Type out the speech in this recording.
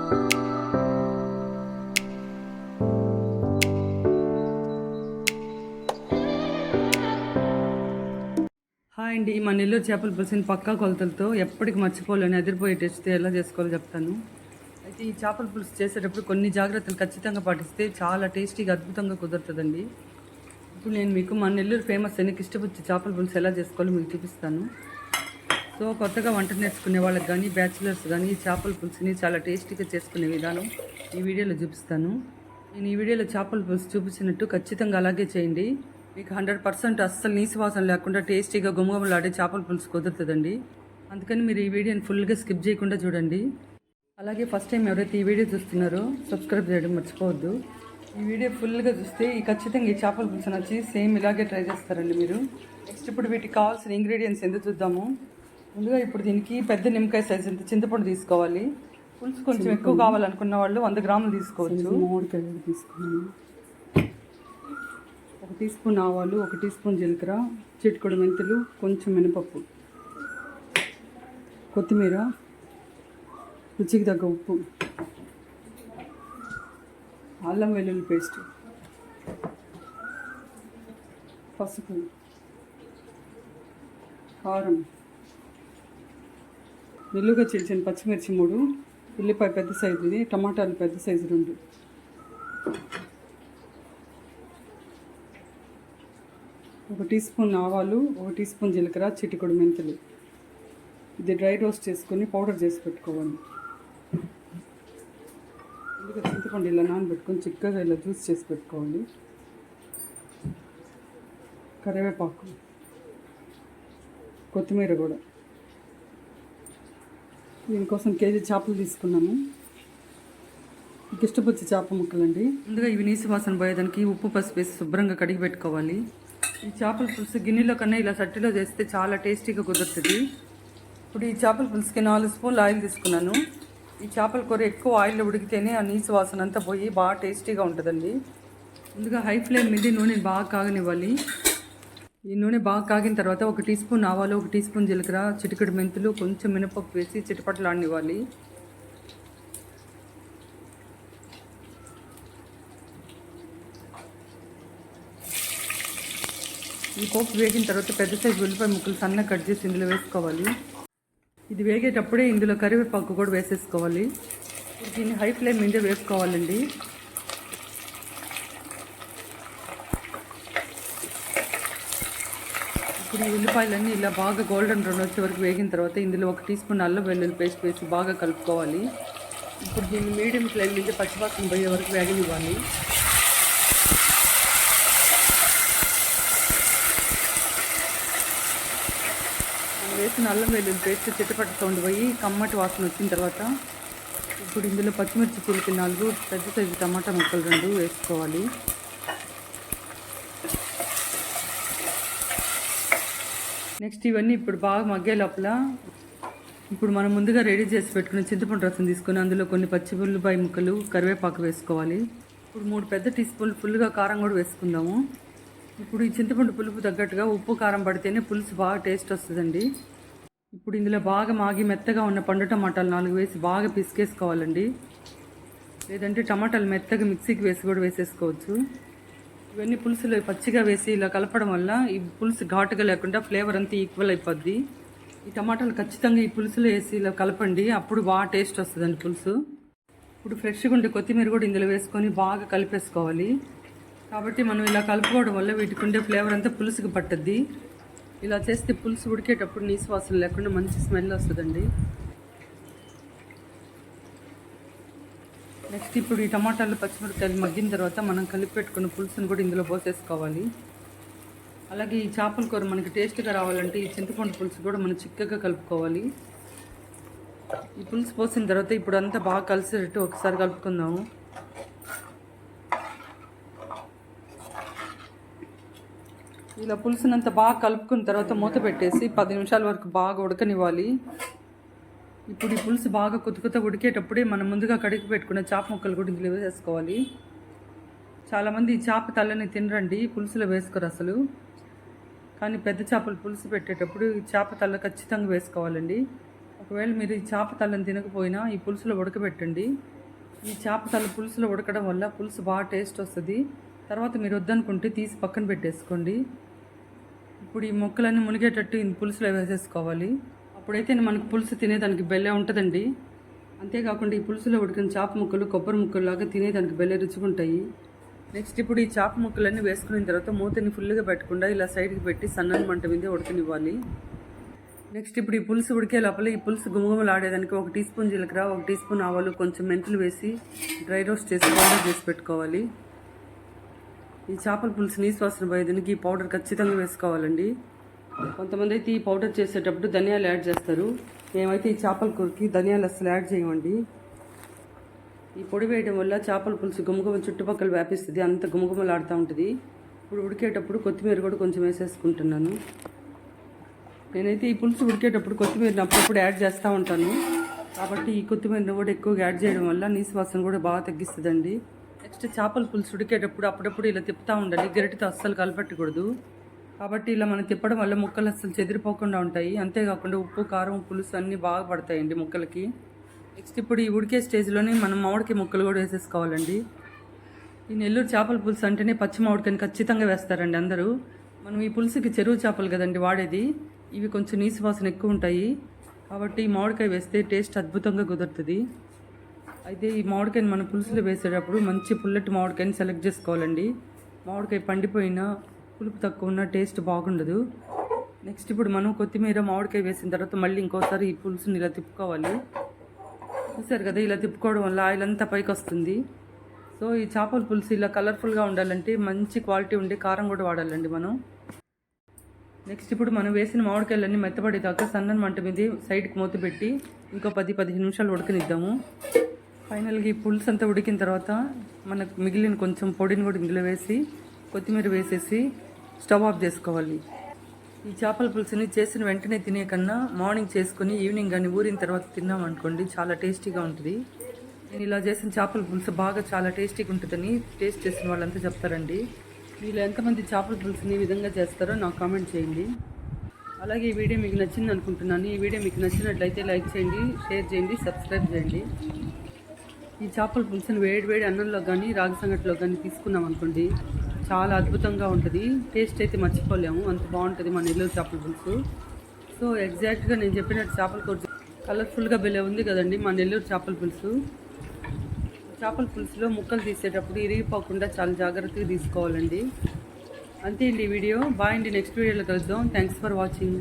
Hi అండి, మా నెల్లూరు చేపల పులుసుని పక్కా కొలతలతో ఎప్పటికి మర్చిపోలేని అదిరిపోయే టేస్ట్తో ఎలా చేసుకోవాలో చెప్తాను. అయితే ఈ చేపల పులుసు చేసేటప్పుడు కొన్ని జాగ్రత్తలు ఖచ్చితంగా పాటిస్తే చాలా టేస్టీగా అద్భుతంగా కుదురుతుందండి. ఇప్పుడు నేను మీకు మా నెల్లూరు ఫేమస్ అయిన కిష్టపుచ్చి చేపల పులుసు ఎలా చేసుకోవాలో మీకు చూపిస్తాను. సో కొత్తగా వంట నేర్చుకునే వాళ్ళకి కానీ బ్యాచిలర్స్ కానీ ఈ చేపల పులుసుని చాలా టేస్టీగా చేసుకునే విధానం ఈ వీడియోలో చూపిస్తాను. నేను ఈ వీడియోలో చేపల పులుసు చూపించినట్టు ఖచ్చితంగా అలాగే చేయండి. మీకు 100% అస్సలు నీసు వాసన లేకుండా టేస్టీగా గుమగుమలాడే చేపల పులుసు కుదురుతుందండి. అందుకని మీరు ఈ వీడియోని ఫుల్గా స్కిప్ చేయకుండా చూడండి. అలాగే ఫస్ట్ టైం ఎవరైతే ఈ వీడియో చూస్తున్నారో సబ్స్క్రైబ్ చేయడం మర్చిపోవద్దు. ఈ వీడియో ఫుల్గా చూస్తే ఖచ్చితంగా ఈ చేపల పులుసు నచ్చి సేమ్ ఇలాగే ట్రై చేస్తారండి మీరు. నెక్స్ట్ ఇప్పుడు వీటికి కావాల్సిన ఇంగ్రీడియంట్స్ ఎందుకు చూద్దాము. ముందుగా ఇప్పుడు దీనికి పెద్ద నిమ్మకాయ సైజ్ ఎంత చింతపండు తీసుకోవాలి. పులుసు కొంచెం ఎక్కువ కావాలనుకున్న వాళ్ళు 100 గ్రాములు తీసుకోవచ్చు. 3 కళ్ళు తీసుకున్నాను. 1 టీ స్పూన్ ఆవాలు, 1 టీ స్పూన్ జీలకర్ర, చిటికెడు మెంతులు, కొంచెం మినపప్పు, కొత్తిమీర, రుచికి తగ్గ ఉప్పు, అల్లం వెల్లుల్లి పేస్ట్, పసుపు, కారం, నిలువుగా చీల్చిన పచ్చిమిర్చి 3, ఉల్లిపాయ పెద్ద సైజుది, టమాటాలు పెద్ద సైజు 2, 1 టీ స్పూన్ ఆవాలు, 1 టీ స్పూన్ జీలకర్ర, చిటికెడు మెంతులు. ఇది డ్రై రోస్ట్ చేసుకొని పౌడర్ చేసి పెట్టుకోవాలి. ముందుగా చింతపండు ఇలా నానబెట్టుకొని చిక్కగా ఇలా జ్యూస్ చేసి పెట్టుకోవాలి. కరివేపాకు, కొత్తిమీర కూడా. దీనికోసం కేజీ చేపలు తీసుకున్నాను. మీకు ఇష్టపొచ్చే చేప ముక్కలండి. ముందుగా ఇవి నీసు వాసన పోయేదానికి ఉప్పు పసుపు వేసి శుభ్రంగా కడిగి పెట్టుకోవాలి. ఈ చేపల పులుసు గిన్నెలో కన్నా ఇలా సట్టిలో చేస్తే చాలా టేస్టీగా కుదురుతుంది. ఇప్పుడు ఈ చేపల పులుసుకి 4 స్పూన్లు ఆయిల్ తీసుకున్నాను. ఈ చేపల కూర ఎక్కువ ఆయిల్లో ఉడికితేనే ఆ నీసు వాసన అంతా పోయి బాగా టేస్టీగా ఉంటుందండి. ముందుగా హై ఫ్లేమ్ మీద నూనె బాగా కాగనివ్వాలి. ఈ నూనె బాగా కాగిన తర్వాత 1 టీ స్పూన్ ఆవాలు, 1 టీ స్పూన్ జీలకర్ర, చిటికెడు మెంతులు, కొంచెం మినపప్పు వేసి చిటపటలాడనివ్వాలి. ఈ పోపు వేగిన తర్వాత పెద్ద సైజు ఉల్లిపాయ ముక్కలు సన్నగా కట్ చేసి ఇందులో వేసుకోవాలి. ఇది వేగేటప్పుడే ఇందులో కరివేపాకు కూడా వేసేసుకోవాలి. దీన్ని హై ఫ్లేమ్ మీద వేసుకోవాలండి. ఇప్పుడు ఈ ఉల్లిపాయలన్నీ ఇలా బాగా గోల్డెన్ బ్రౌన్ వచ్చే వరకు వేగిన తర్వాత ఇందులో 1 టీ స్పూన్ అల్లం వెల్లుల్లి పేస్ట్ వేసి బాగా కలుపుకోవాలి. ఇప్పుడు దీన్ని మీడియం ఫ్లేమ్ మీద పచ్చివాసన పోయే వరకు వేగనివ్వాలి. వేసిన అల్లం వెల్లుల్లి పేస్ట్ చిట్టపట్ట సౌండ్ పోయి కమ్మటి వాసన వచ్చిన తర్వాత ఇప్పుడు ఇందులో పచ్చిమిర్చి చిలికి 4, పెద్ద సైజు టమాటా ముక్కలు 2 వేసుకోవాలి. నెక్స్ట్ ఇవన్నీ ఇప్పుడు బాగా మగ్గే లోపల ఇప్పుడు మనం ముందుగా రెడీ చేసి పెట్టుకున్న చింతపండు రసం తీసుకొని అందులో కొన్ని పచ్చి ఉల్లిపాయ ముక్కలు, కరివేపాకు వేసుకోవాలి. ఇప్పుడు 3 పెద్ద టీ స్పూన్లు ఫుల్గా కారం కూడా వేసుకుందాము. ఇప్పుడు ఈ చింతపండు పులుపు తగ్గట్టుగా ఉప్పు కారం పడితేనే పులుసు బాగా టేస్ట్ వస్తుందండి. ఇప్పుడు ఇందులో బాగా మాగి మెత్తగా ఉన్న పండు టమాటాలు 4 వేసి బాగా పిసికేసుకోవాలండి. లేదంటే టమాటాలు మెత్తగా మిక్సీకి వేసి కూడా వేసేసుకోవచ్చు. ఇవన్నీ పులుసులో పచ్చిగా వేసి ఇలా కలపడం వల్ల ఈ పులుసు ఘాటుగా లేకుండా ఫ్లేవర్ అంతా ఈక్వల్ అయిపోద్ది. ఈ టమాటాలు ఖచ్చితంగా ఈ పులుసులో వేసి ఇలా కలపండి, అప్పుడు బాగా టేస్ట్ వస్తుందండి పులుసు. ఇప్పుడు ఫ్రెష్గా ఉండే కొత్తిమీర కూడా ఇందులో వేసుకొని బాగా కలిపేసుకోవాలి. కాబట్టి మనం ఇలా కలుపుకోవడం వల్ల వీటికి ఉండే ఫ్లేవర్ అంతా పులుసుకి పట్టుద్ది. ఇలా చేస్తే పులుసు ఉడికేటప్పుడు నీసు వాసన లేకుండా మంచి స్మెల్ వస్తుందండి. నెక్స్ట్ ఇప్పుడు ఈ టమాటాలు, పచ్చిమిరపకాయలు మగ్గిన తర్వాత మనం కలిపి పెట్టుకున్న పులుసుని కూడా ఇందులో పోసేసుకోవాలి. అలాగే ఈ చేపల కూర మనకి టేస్ట్గా రావాలంటే ఈ చింతపండు పులుసు కూడా మనం చిక్కగా కలుపుకోవాలి. ఈ పులుసు పోసిన తర్వాత ఇప్పుడు అంతా బాగా కలిసేటట్టు ఒకసారి కలుపుకుందాము. ఇలా పులుసునంతా బాగా కలుపుకున్న తర్వాత మూత పెట్టేసి 10 నిమిషాల వరకు బాగా ఉడకనివ్వాలి. ఇప్పుడు ఈ పులుసు బాగా కొత్త ఉడికేటప్పుడే మనం ముందుగా కడిగి పెట్టుకున్న చేప ముక్కలు కూడా ఇందులో వేసేసుకోవాలి. చాలామంది ఈ చేప తలని తినరండి, పులుసులో వేసుకోరు అసలు. కానీ పెద్ద చేపలు పులుసు పెట్టేటప్పుడు ఈ చేప తల ఖచ్చితంగా వేసుకోవాలండి. ఒకవేళ మీరు ఈ చేప తలని తినకపోయినా ఈ పులుసులో ఉడకబెట్టండి. ఈ చేప తల పులుసులో ఉడకడం వల్ల పులుసు బాగా టేస్ట్ వస్తుంది. తర్వాత మీరు వద్దనుకుంటే తీసి పక్కన పెట్టేసుకోండి. ఇప్పుడు ఈ ముక్కలన్నీ మునిగేటట్టు ఈ పులుసులో వేసేసుకోవాలి. అప్పుడైతే మనకు పులుసు తినేదానికి బెల్లే ఉంటుందండి. అంతేకాకుండా ఈ పులుసులో ఉడికిన చేప ముక్కలు కొబ్బరి ముక్కల్లాగా తినేదానికి బెల్లే రుచుకుంటాయి. నెక్స్ట్ ఇప్పుడు ఈ చేప ముక్కలన్నీ వేసుకున్న తర్వాత మూతని ఫుల్గా పెట్టకుండా ఇలా సైడ్కి పెట్టి సన్నని మంట మీద ఉడకనివ్వాలి. నెక్స్ట్ ఇప్పుడు ఈ పులుసు ఉడికే లోపల ఈ పులుసు గుమగుమలాడేదానికి 1 టీ స్పూన్ జీలకర్ర, 1 టీ స్పూన్ ఆవాలు, కొంచెం మెంతులు వేసి డ్రై రోస్ట్ చేసి పౌడర్ చేసి పెట్టుకోవాలి. ఈ చేపల పులుసు నీసు వాసన పోయేదానికి ఈ పౌడర్ ఖచ్చితంగా వేసుకోవాలండి. కొంతమంది అయితే ఈ పౌడర్ చేసేటప్పుడు ధనియాలు యాడ్ చేస్తారు. మేమైతే ఈ చేపల కూరకి ధనియాలు అస్సలు యాడ్ చేయమండి. ఈ పొడి వేయడం వల్ల చేపల పులుసు గుమగుమ చుట్టుపక్కల వ్యాపిస్తుంది, అంత గుమగుమలాడుతూ ఉంటుంది. ఇప్పుడు ఉడికేటప్పుడు కొత్తిమీర కూడా కొంచెం వేసేసుకుంటున్నాను. నేనైతే ఈ పులుసు ఉడికేటప్పుడు కొత్తిమీరని అప్పుడప్పుడు యాడ్ చేస్తూ ఉంటాను. కాబట్టి ఈ కొత్తిమీరని కూడా ఎక్కువగా యాడ్ చేయడం వల్ల నీసు వాసన కూడా బాగా తగ్గిస్తుందండి. నెక్స్ట్ చేపల పులుసు ఉడికేటప్పుడు అప్పుడప్పుడు ఇలా తిప్పుతూ ఉండాలి, గరిటెతో అస్సలు కలపెట్టకూడదు. కాబట్టి ఇలా మనం తిప్పడం వల్ల ముక్కలు అస్సలు చెదిరిపోకుండా ఉంటాయి. అంతేకాకుండా ఉప్పు, కారం, పులుసు అన్నీ బాగా పడతాయండి ముక్కలకి. నెక్స్ట్ ఇప్పుడు ఈ ఉడికే స్టేజ్లోనే మనం మామిడికాయ ముక్కలు కూడా వేసేసుకోవాలండి. ఈ నెల్లూరు చేపల పులుసు అంటేనే పచ్చి మామిడికాయని ఖచ్చితంగా వేస్తారండి అందరూ. మనం ఈ పులుసుకి చెరువు చేపలు కదండి వాడేది, ఇవి కొంచెం నీసు వాసన ఎక్కువ ఉంటాయి. కాబట్టి ఈ మామిడికాయ వేస్తే టేస్ట్ అద్భుతంగా కుదురుతుంది. అయితే ఈ మామిడికాయని మనం పులుసులో వేసేటప్పుడు మంచి పుల్లటి మామిడికాయని సెలెక్ట్ చేసుకోవాలండి. మామిడికాయ పండిపోయినా పులుపు తక్కువ ఉన్న టేస్ట్ బాగుండదు. నెక్స్ట్ ఇప్పుడు మనం కొత్తిమీర, మామిడికాయ వేసిన తర్వాత మళ్ళీ ఇంకోసారి ఈ పులుసుని ఇలా తిప్పుకోవాలి. చూసారు కదా, ఇలా తిప్పుకోవడం వల్ల ఆయిల్ అంతా పైకి వస్తుంది. సో ఈ చేపల పులుసు ఇలా కలర్ఫుల్గా ఉండాలంటే మంచి క్వాలిటీ ఉండే కారం కూడా వాడాలండి మనం. నెక్స్ట్ ఇప్పుడు మనం వేసిన మామిడికాయలన్నీ మెత్తబడేదాకా సన్నని మంట మీద సైడ్కి మూత పెట్టి ఇంకో 10-15 నిమిషాలు ఉడకనిద్దాము. ఫైనల్గా ఈ పులుసు అంతా ఉడికిన తర్వాత మనకు మిగిలిన కొంచెం పొడిని కూడా ఇందులో వేసి కొత్తిమీర వేసేసి స్టవ్ ఆఫ్ చేసుకోవాలి. ఈ చేపల పులుసుని చేసిన వెంటనే తినే కన్నా మార్నింగ్ చేసుకుని ఈవినింగ్ కానీ ఊరిన తర్వాత తిన్నామనుకోండి చాలా టేస్టీగా ఉంటుంది. నేను ఇలా చేసిన చేపల పులుసు బాగా చాలా టేస్టీగా ఉంటుందని టేస్ట్ చేసిన వాళ్ళంతా చెప్తారండి. మీరు ఎంతమంది చేపల పులుసుని ఈ విధంగా చేస్తారో నాకు కామెంట్ చేయండి. అలాగే ఈ వీడియో మీకు నచ్చింది అనుకుంటున్నాను. ఈ వీడియో మీకు నచ్చినట్లయితే లైక్ చేయండి, షేర్ చేయండి, సబ్స్క్రైబ్ చేయండి. ఈ చేపల పులుసుని వేడి అన్నంలో కానీ రాగి సంగటిలో కానీ తీసుకున్నాం అనుకోండి చాలా అద్భుతంగా ఉంటుంది. టేస్ట్ అయితే మర్చిపోలేము, అంత బాగుంటుంది మన నెల్లూరు చేపల పులుసు. సో ఎగ్జాక్ట్గా నేను చెప్పినట్టు చేపల కూర కలర్ఫుల్గా భలే ఉంది కదండి మా నెల్లూరు చేపల పులుసు. చేపల పులుసులో ముక్కలు తీసేటప్పుడు ఇరిగిపోకుండా చాలా జాగ్రత్తగా తీసుకోవాలండి. అంతే అండి ఈ వీడియో. బాయ్ అండి, నెక్స్ట్ వీడియోలో కలుద్దాం. Thanks for watching.